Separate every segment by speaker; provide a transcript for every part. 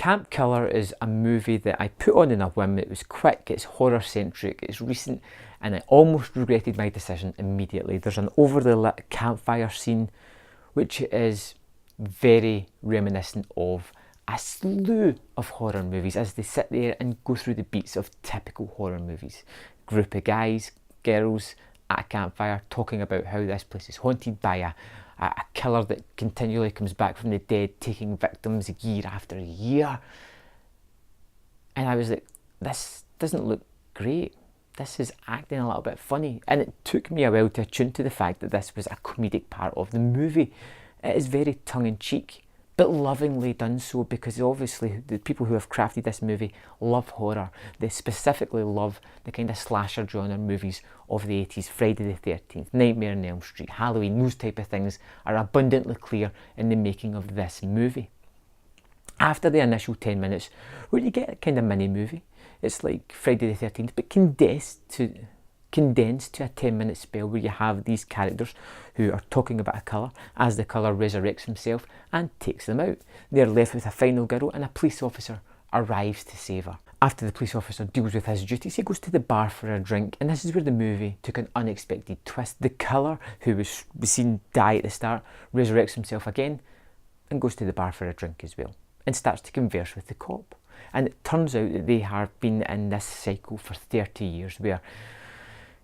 Speaker 1: Camp Killer is a movie that I put on in a whim. It was quick, it's horror centric, it's recent, and I almost regretted my decision immediately. There's an overly lit campfire scene which is very reminiscent of a slew of horror movies as they sit there and go through the beats of typical horror movies. Group of guys, girls at a campfire talking about how this place is haunted by a killer that continually comes back from the dead, taking victims year after year. And I was like, this doesn't look great. This is acting a little bit funny. And it took me a while to attune to the fact that this was a comedic part of the movie. It is very tongue-in-cheek, but lovingly done so, because obviously the people who have crafted this movie love horror. They specifically love the kind of slasher genre movies of the 80s, Friday the 13th, Nightmare on Elm Street, Halloween. Those type of things are abundantly clear in the making of this movie. After the initial 10 minutes, where you get a kind of mini movie, it's like Friday the 13th, but condensed to a 10-minute spell where you have these characters who are talking about a killer as the killer resurrects himself and takes them out. They're left with a final girl, and a police officer arrives to save her. After the police officer deals with his duties, he goes to the bar for a drink, and this is where the movie took an unexpected twist. The killer, who was seen die at the start, resurrects himself again and goes to the bar for a drink as well, and starts to converse with the cop. And it turns out that they have been in this cycle for 30 years where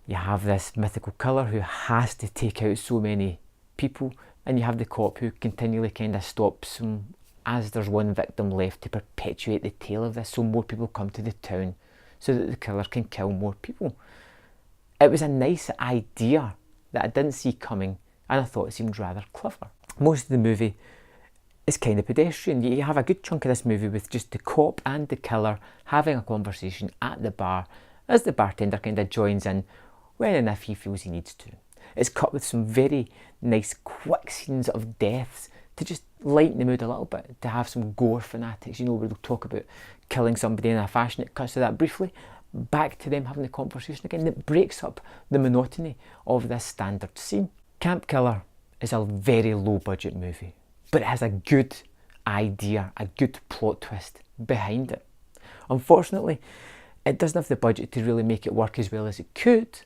Speaker 1: you have this mythical killer who has to take out so many people, and you have the cop who continually kind of stops him as there's one victim left to perpetuate the tale of this, so more people come to the town so that the killer can kill more people. It was a nice idea that I didn't see coming, and I thought it seemed rather clever. Most of the movie is kind of pedestrian. You have a good chunk of this movie with just the cop and the killer having a conversation at the bar as the bartender kind of joins in when and if he feels he needs to. It's cut with some very nice quick scenes of deaths to just lighten the mood a little bit, to have some gore fanatics, you know, where they'll talk about killing somebody in a fashion. It cuts to that briefly, back to them having the conversation again. It breaks up the monotony of this standard scene. Camp Killer is a very low budget movie, but it has a good idea, a good plot twist behind it. Unfortunately, it doesn't have the budget to really make it work as well as it could,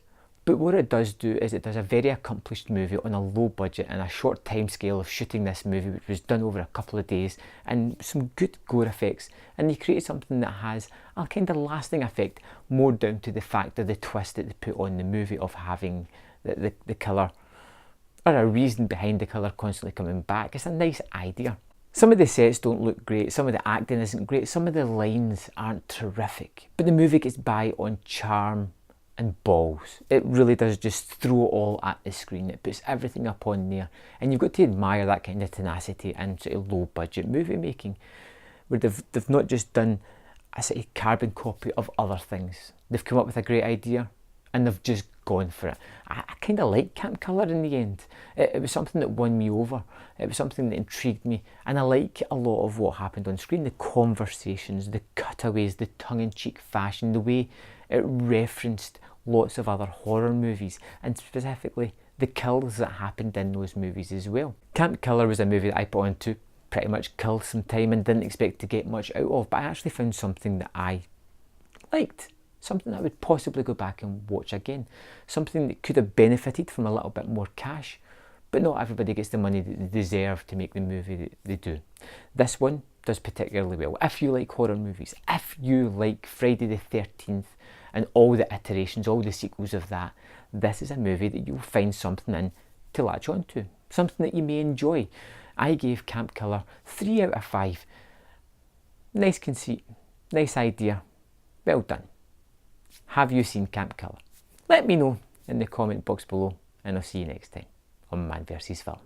Speaker 1: but what it does do is it does a very accomplished movie on a low budget and a short time scale of shooting this movie, which was done over a couple of days, and some good gore effects, and they create something that has a kind of lasting effect, more down to the fact of the twist that they put on the movie of having the killer, or a reason behind the killer constantly coming back. It's a nice idea. Some of the sets don't look great, some of the acting isn't great, some of the lines aren't terrific, but the movie gets by on charm and balls. It really does just throw it all at the screen. It puts everything up on there, and you've got to admire that kind of tenacity and sort of low budget movie making, where they've not just done a sort of carbon copy of other things. They've come up with a great idea and they've just gone for it. I kind of like Camp Killer in the end. It was something that won me over. It was something that intrigued me, and I like a lot of what happened on screen. The conversations, the cutaways, the tongue-in-cheek fashion, the way it referenced lots of other horror movies, and specifically the kills that happened in those movies as well. Camp Killer was a movie that I put on to pretty much kill some time and didn't expect to get much out of, but I actually found something that I liked. Something that I would possibly go back and watch again. Something that could have benefited from a little bit more cash, but not everybody gets the money that they deserve to make the movie that they do. This one does particularly well. If you like horror movies, if you like Friday the 13th and all the iterations, all the sequels of that, this is a movie that you'll find something in to latch on to. Something that you may enjoy. I gave Camp Killer 3 out of 5. Nice conceit, nice idea, well done. Have you seen Camp Killer? Let me know in the comment box below, and I'll see you next time on Man vs Film.